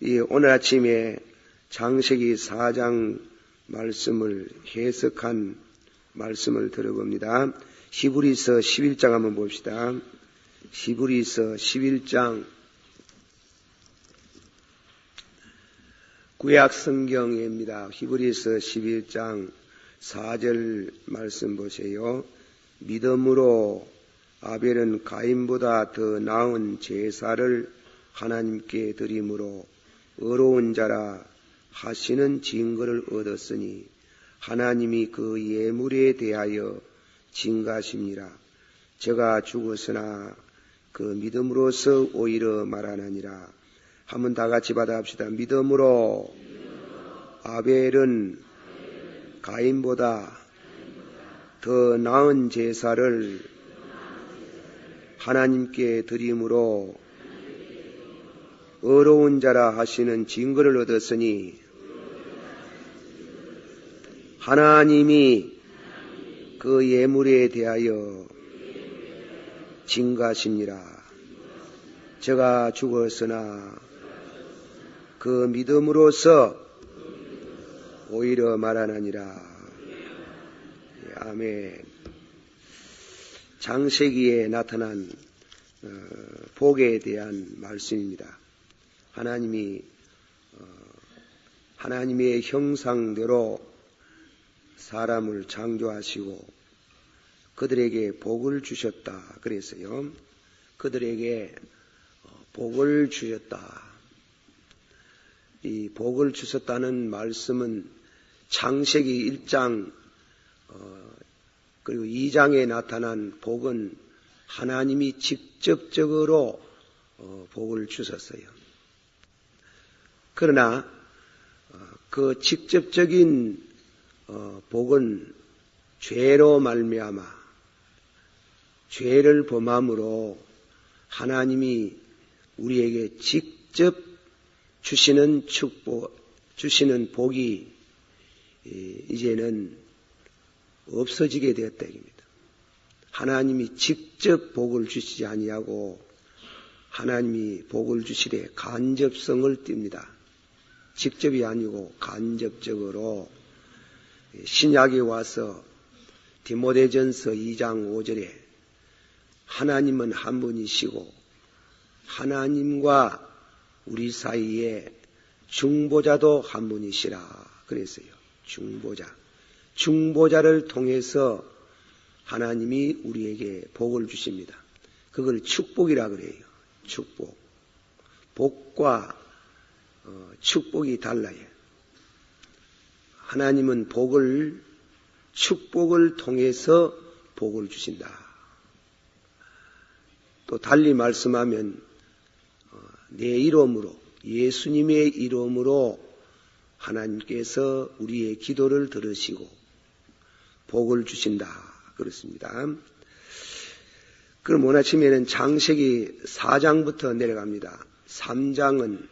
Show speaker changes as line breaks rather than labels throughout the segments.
오늘 아침에 창세기 4장 말씀을 해석한 말씀을 들어봅니다. 히브리서 11장 한번 봅시다. 히브리서 11장 구약 성경입니다. 히브리서 11장 4절 말씀 보세요. 믿음으로 아벨은 가인보다 더 나은 제사를 하나님께 드림으로 의로운 자라 하시는 증거를 얻었으니 하나님이 그 예물에 대하여 증가하심이라. 저가 죽었으나 그 믿음으로서 오히려 말하느니라. 한번 다 같이 받아합시다. 믿음으로 아벨은 가인보다 더 나은 제사를 하나님께 드림으로 의로운 자라 하시는 증거를 얻었으니 하나님이 그 예물에 대하여 증가하십니라. 저가 죽었으나 그 믿음으로서 오히려 말하느니라. 아멘. 창세기에 나타난 복에 대한 말씀입니다. 하나님이 하나님의 형상대로 사람을 창조하시고 그들에게 복을 주셨다 그랬어요. 그들에게 복을 주셨다. 이 복을 주셨다는 말씀은 창세기 1장 그리고 2장에 나타난 복은 하나님이 직접적으로 복을 주셨어요. 그러나 그 직접적인 복은 죄로 말미암아 죄를 범함으로 하나님이 우리에게 직접 주시는 축복, 주시는 복이 이제는 없어지게 되었다 입니다. 하나님이 직접 복을 주시지 아니하고 하나님이 복을 주시되 간접성을 띱니다. 직접이 아니고 간접적으로 신약에 와서 디모데전서 2장 5절에 하나님은 한 분이시고 하나님과 우리 사이에 중보자도 한 분이시라 그랬어요. 중보자를 통해서 하나님이 우리에게 복을 주십니다. 그걸 축복이라 그래요. 축복. 복과 축복이 달라요. 하나님은 축복을 통해서 복을 주신다. 또 달리 말씀하면 내 이름으로 예수님의 이름으로 하나님께서 우리의 기도를 들으시고 복을 주신다. 그렇습니다. 그럼 오늘 아침에는 창세기 4장부터 내려갑니다. 3장은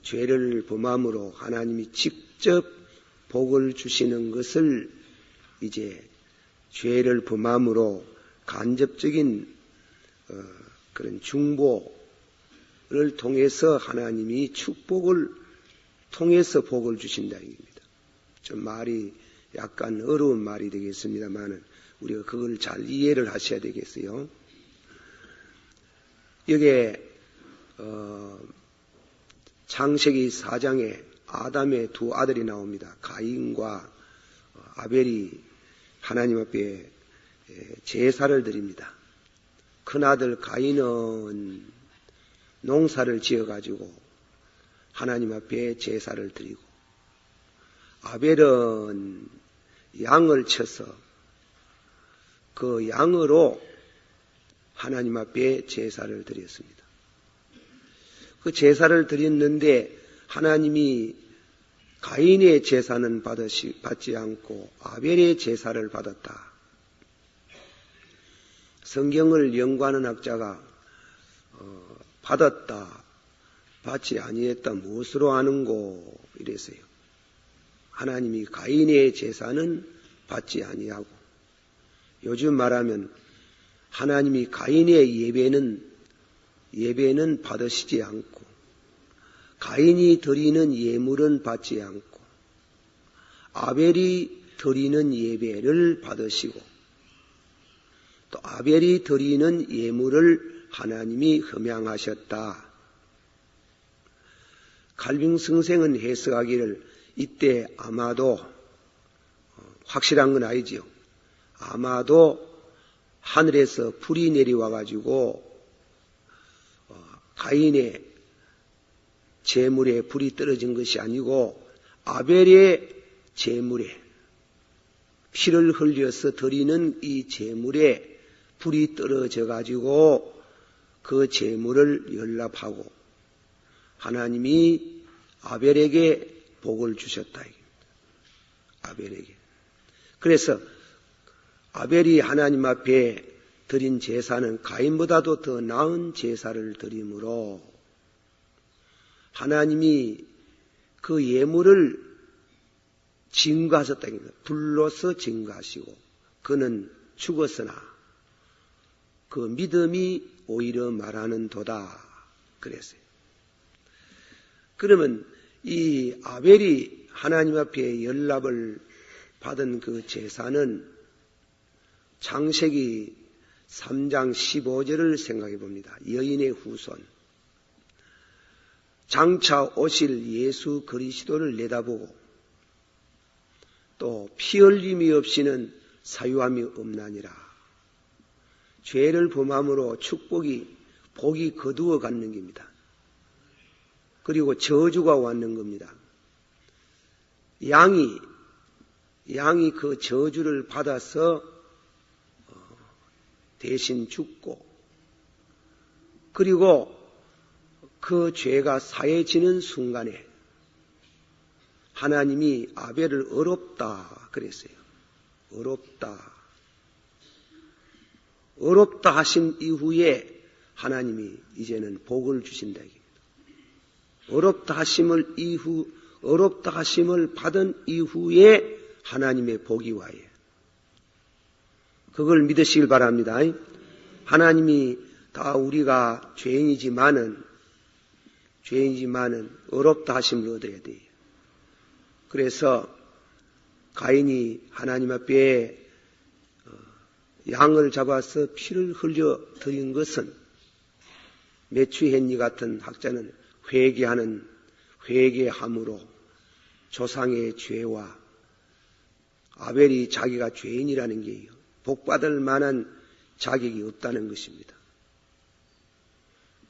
죄를 범함으로 하나님이 직접 복을 주시는 것을 이제 죄를 범함으로 간접적인 그런 중보를 통해서 하나님이 축복을 통해서 복을 주신다 입니다. 좀 말이 약간 어려운 말이 되겠습니다만은 우리가 그걸 잘 이해를 하셔야 되겠어요. 여기에 창세기 4장에 아담의 두 아들이 나옵니다. 가인과 아벨이 하나님 앞에 제사를 드립니다. 큰아들 가인은 농사를 지어가지고 하나님 앞에 제사를 드리고 아벨은 양을 쳐서 그 양으로 하나님 앞에 제사를 드렸습니다. 그 제사를 드렸는데 하나님이 가인의 제사는 받지 않고 아벨의 제사를 받았다. 성경을 연구하는 학자가 받았다, 받지 아니했다 무엇으로 아는고 이랬어요. 하나님이 가인의 제사는 받지 아니하고 요즘 말하면 하나님이 가인의 예배는 받으시지 않고 가인이 드리는 예물은 받지 않고 아벨이 드리는 예배를 받으시고 또 아벨이 드리는 예물을 하나님이 흠양하셨다. 칼빈 선생은 해석하기를 이때 아마도 확실한 건 아니지요. 아마도 하늘에서 불이 내려와 가지고 가인의 제물에 불이 떨어진 것이 아니고 아벨의 제물에 피를 흘려서 드리는 이 제물에 불이 떨어져 가지고 그 제물을 연락하고 하나님이 아벨에게 복을 주셨다. 아벨에게. 그래서 아벨이 하나님 앞에 드린 제사는 가인보다도 더 나은 제사를 드림으로 하나님이 그 예물을 증거하셨다. 불로서 증거하시고 그는 죽었으나 그 믿음이 오히려 말하는 도다. 그랬어요. 그러면 이 아벨이 하나님 앞에 연락을 받은 그 제사는 창세기 3장 15절을 생각해 봅니다. 여인의 후손. 장차 오실 예수 그리스도를 내다보고 또 피 흘림이 없이는 사유함이 없나니라. 죄를 범함으로 복이 거두어 갔는 겁니다. 그리고 저주가 왔는 겁니다. 양이 그 저주를 받아서 대신 죽고 그리고 그 죄가 사해지는 순간에 하나님이 아벨을 의롭다 그랬어요. 의롭다 하신 이후에 하나님이 이제는 복을 주신다. 의롭다 하심을 받은 이후에 하나님의 복이 와요. 그걸 믿으시길 바랍니다. 하나님이 다 우리가 죄인이지만은 의롭다 하심을 얻어야 돼요. 그래서 가인이 하나님 앞에 양을 잡아서 피를 흘려 드린 것은 매추헨리 같은 학자는 회개함으로 조상의 죄와 아벨이 자기가 죄인이라는 게 복받을 만한 자격이 없다는 것입니다.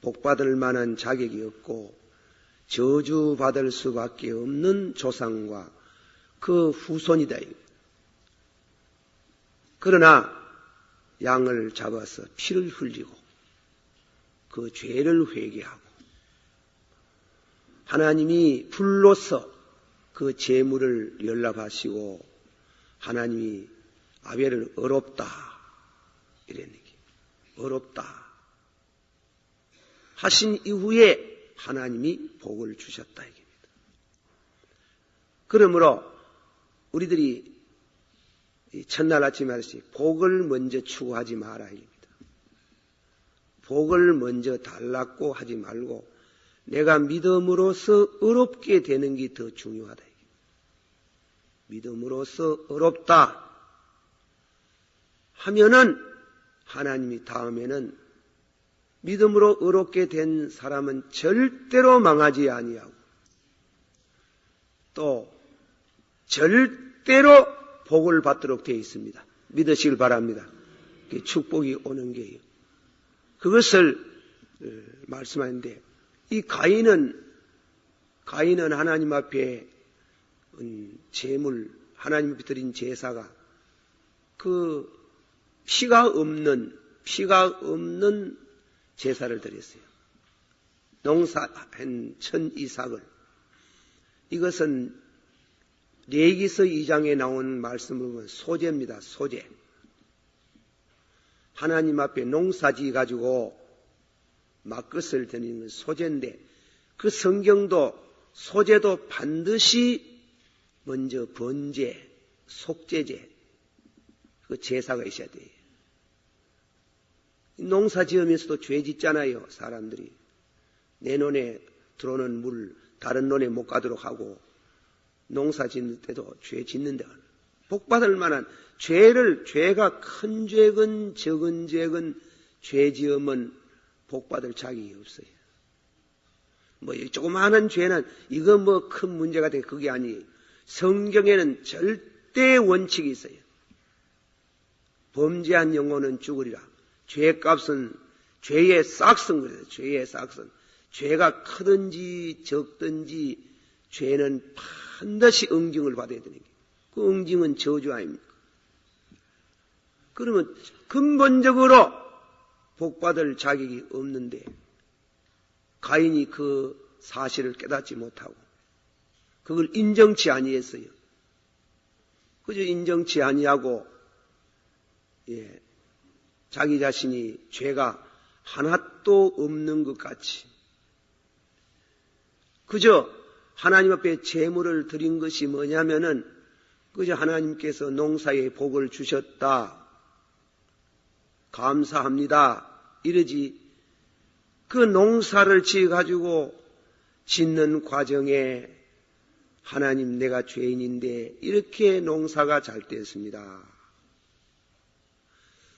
복받을 만한 자격이 없고 저주받을 수밖에 없는 조상과 그 후손이다. 그러나 양을 잡아서 피를 흘리고 그 죄를 회개하고 하나님이 불로서 그 제물을 연락하시고 하나님이 아벨을 의롭다 이랬는 게 의롭다 하신 이후에 하나님이 복을 주셨다 이겁니다. 그러므로 우리들이 첫날 아침에 하듯이 복을 먼저 추구하지 마라 이겁니다. 복을 먼저 달라고 하지 말고 내가 믿음으로써 의롭게 되는 게 더 중요하다. 믿음으로써 의롭다 하면은 하나님이 다음에는 믿음으로 의롭게 된 사람은 절대로 망하지 아니하고 또 절대로 복을 받도록 되어 있습니다. 믿으시길 바랍니다. 축복이 오는 게요. 그것을 말씀하는데 이 가인은 하나님 앞에 제물, 하나님 앞에 드린 제사가 그 피가 없는 제사를 드렸어요. 농사한 천 이삭을. 이것은 레위기서 2장에 나온 말씀을 보면 소제입니다. 소제. 하나님 앞에 농사지 가지고 막것을 드리는 소제인데 그 성경도 소제도 반드시 먼저 번제, 속제제 그 제사가 있어야 돼요. 농사 지으면서도 죄 짓잖아요. 사람들이. 내 눈에 들어오는 물 다른 논에 못 가도록 하고, 농사 짓는 때도 죄 짓는 데가 복받을 만한 죄가 큰 죄건 적은 죄건 죄 지으면 복받을 자격이 없어요. 뭐 조그마한 죄는 이거 뭐 큰 문제가 돼, 그게 아니에요. 성경에는 절대 원칙이 있어요. 범죄한 영혼은 죽으리라. 죄값은 죄의 싹슨 그래요. 죄의 싹슨. 죄가 크든지 적든지 죄는 반드시 응징을 받아야 되는 거예요. 그 응징은 저주 아닙니까? 그러면 근본적으로 복받을 자격이 없는데 가인이 그 사실을 깨닫지 못하고 그걸 인정치 아니했어요. 그저 인정치 아니하고 자기 자신이 죄가 하나도 없는 것 같이 그저 하나님 앞에 제물을 드린 것이 뭐냐면은 그저 하나님께서 농사에 복을 주셨다, 감사합니다 이러지, 그 농사를 지어가지고 짓는 과정에 하나님 내가 죄인인데 이렇게 농사가 잘 됐습니다.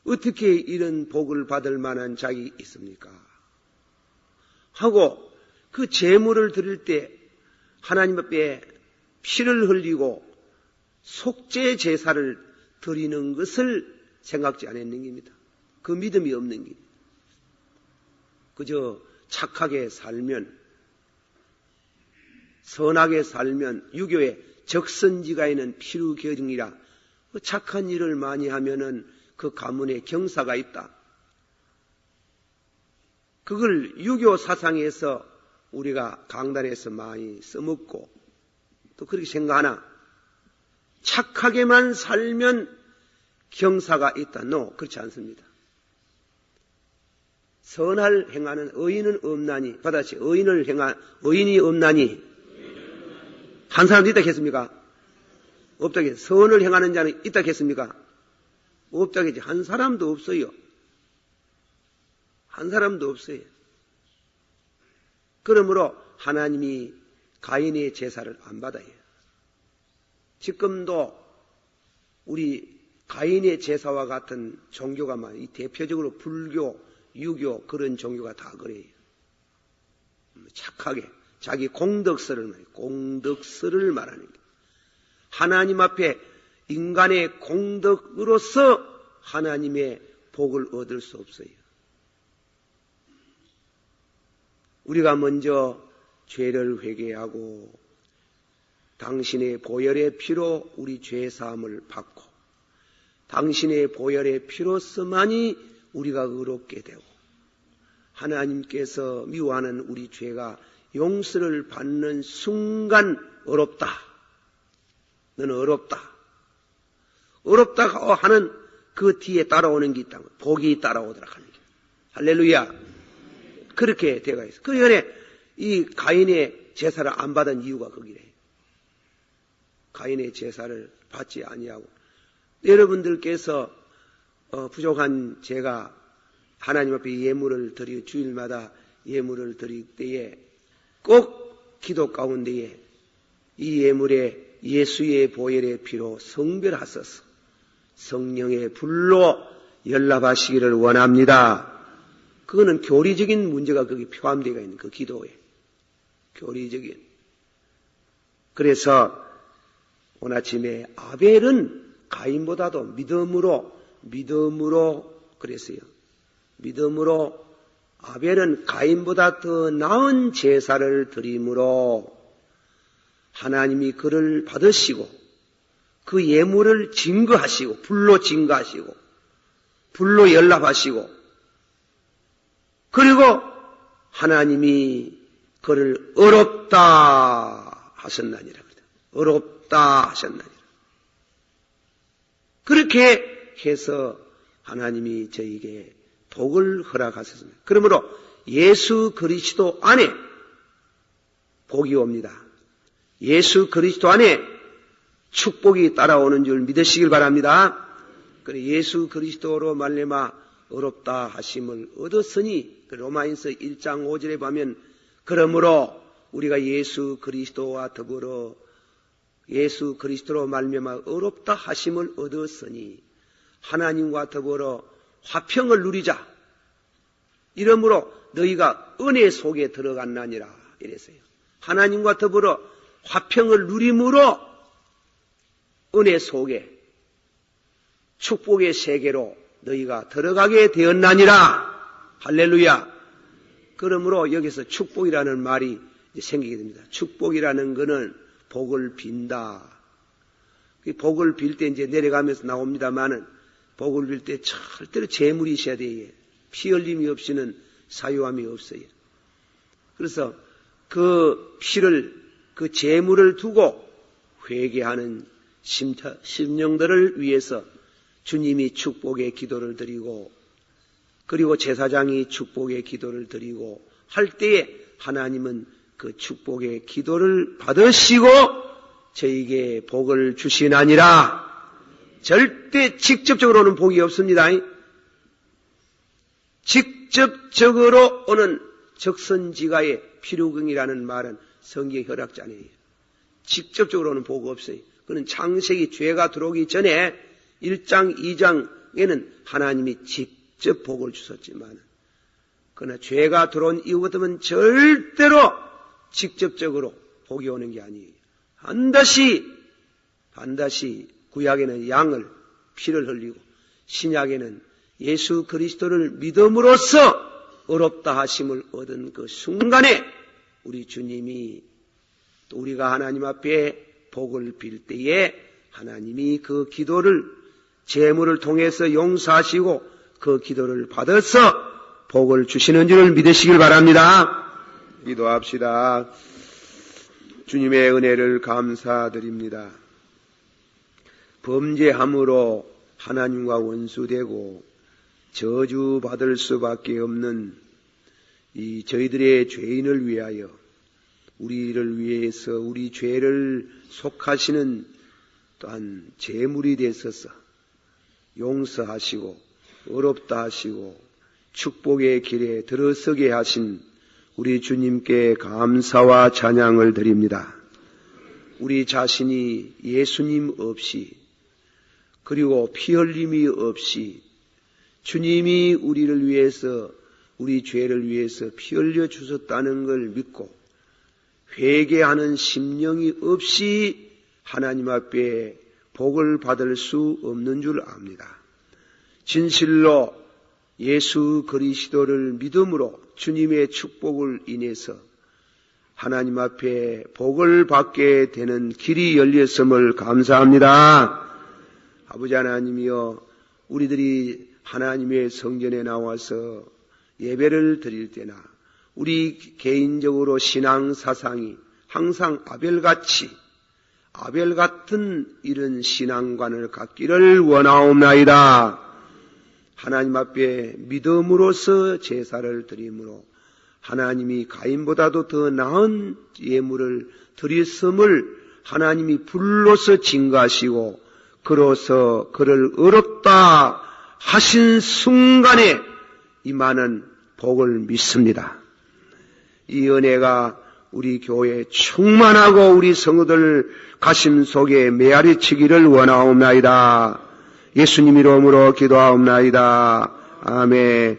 어떻게 이런 복을 받을 만한 자격이 있습니까? 하고 그 제물을 드릴 때 하나님 앞에 피를 흘리고 속죄 제사를 드리는 것을 생각지 않았는 겁니다. 그 믿음이 없는 겁니다. 그저 착하게 살면, 선하게 살면, 유교에 적선지가 있는 필우교정이라 그 착한 일을 많이 하면은 그 가문에 경사가 있다. 그걸 유교 사상에서 우리가 강단에서 많이 써먹고 또 그렇게 생각하나, 착하게만 살면 경사가 있다. 그렇지 않습니다. 선할 행하는 의인은 없나니, 받아치 의인이 없나니 한 사람도 있다 했습니까? 없다 했. 선을 행하는 자는 있다 했습니까? 없다 했지. 한 사람도 없어요. 한 사람도 없어요. 그러므로 하나님이 가인의 제사를 안 받아요. 지금도 우리 가인의 제사와 같은 종교가 많아요. 대표적으로 불교, 유교 그런 종교가 다 그래요. 착하게 자기 공덕스를 말하는 거예요. 하나님 앞에 인간의 공덕으로서 하나님의 복을 얻을 수 없어요. 우리가 먼저 죄를 회개하고 당신의 보혈의 피로 우리 죄 사함을 받고 당신의 보혈의 피로서만이 우리가 의롭게 되고 하나님께서 미워하는 우리 죄가 용서를 받는 순간 어렵다. 너는 어렵다. 어렵다고 하는 그 뒤에 따라오는 게 있다고. 복이 따라오더라 하는 게. 할렐루야. 그렇게 되어 있어. 그 전에 이 가인의 제사를 안 받은 이유가 거기래. 가인의 제사를 받지 아니하고. 여러분들께서 부족한 제가 하나님 앞에 예물을 드리 주일마다 예물을 드릴 때에 꼭 기도 가운데에 이 예물에 예수의 보혈의 피로 성별하소서 성령의 불로 연락하시기를 원합니다. 그거는 교리적인 문제가 거기 포함되어 있는 그 기도에 교리적인. 그래서 오늘 아침에 아벨은 가인보다도 믿음으로 그랬어요. 믿음으로 아벨은 가인보다 더 나은 제사를 드림으로 하나님이 그를 받으시고 그 예물을 증거하시고 불로 증거하시고 불로 연락하시고 그리고 하나님이 그를 의롭다 하셨나니라. 의롭다 하셨나니라. 그렇게 해서 하나님이 저에게 복을 허락하셨습니다. 그러므로 예수 그리스도 안에 복이 옵니다. 예수 그리스도 안에 축복이 따라오는 줄 믿으시길 바랍니다. 그래 예수 그리스도로 말미암아 의롭다 하심을 얻었으니 로마인서 1장 5절에 보면 그러므로 우리가 예수 그리스도와 더불어 예수 그리스도로 말미암아 의롭다 하심을 얻었으니 하나님과 더불어 화평을 누리자. 이러므로 너희가 은혜 속에 들어갔나니라 이랬어요. 하나님과 더불어 화평을 누림으로 은혜 속에 축복의 세계로 너희가 들어가게 되었나니라. 할렐루야. 그러므로 여기서 축복이라는 말이 생기게 됩니다. 축복이라는 것은 복을 빈다. 복을 빌 때 이제 내려가면서 나옵니다만은 복을 빌 때 절대로 재물이 있어야 돼요. 피 흘림이 없이는 사유함이 없어요. 그래서 그 피를, 그 재물을 두고 회개하는 심령들을 위해서 주님이 축복의 기도를 드리고 그리고 제사장이 축복의 기도를 드리고 할 때에 하나님은 그 축복의 기도를 받으시고 저에게 복을 주시나니라. 절대 직접적으로는 복이 없습니다. 직접적으로 오는 적선지가의 필요경이라는 말은 성경 허락지 아니에요. 직접적으로는 복 없어요. 그는 창세기 죄가 들어오기 전에 1장, 2장에는 하나님이 직접 복을 주셨지만 그러나 죄가 들어온 이후부터는 절대로 직접적으로 복이 오는 게 아니에요. 반드시 구약에는 양을 피를 흘리고 신약에는 예수 그리스도를 믿음으로써 의롭다 하심을 얻은 그 순간에 우리 주님이 또 우리가 하나님 앞에 복을 빌 때에 하나님이 그 기도를 제물을 통해서 용서하시고 그 기도를 받아서 복을 주시는 줄을 믿으시길 바랍니다. 기도합시다. 주님의 은혜를 감사드립니다. 범죄함으로 하나님과 원수되고 저주받을 수밖에 없는 이 저희들의 죄인을 위하여 우리를 위해서 우리 죄를 속하시는 또한 제물이 되셔서 용서하시고 의롭다 하시고 축복의 길에 들어서게 하신 우리 주님께 감사와 찬양을 드립니다. 우리 자신이 예수님 없이 그리고 피 흘림이 없이 주님이 우리를 위해서 우리 죄를 위해서 피 흘려 주셨다는 걸 믿고 회개하는 심령이 없이 하나님 앞에 복을 받을 수 없는 줄 압니다. 진실로 예수 그리스도를 믿음으로 주님의 축복을 인해서 하나님 앞에 복을 받게 되는 길이 열렸음을 감사합니다. 아버지 하나님이여, 우리들이 하나님의 성전에 나와서 예배를 드릴 때나 우리 개인적으로 신앙 사상이 항상 아벨 같은 이런 신앙관을 갖기를 원하옵나이다. 하나님 앞에 믿음으로써 제사를 드림으로 하나님이 가인보다도 더 나은 예물을 드렸음을 하나님이 불로서 증거하시고 그로서 그를 의롭다 하신 순간에 임하는 복을 믿습니다. 이 은혜가 우리 교회에 충만하고 우리 성도들 가심 속에 메아리치기를 원하옵나이다. 예수님 이름으로 기도하옵나이다. 아멘.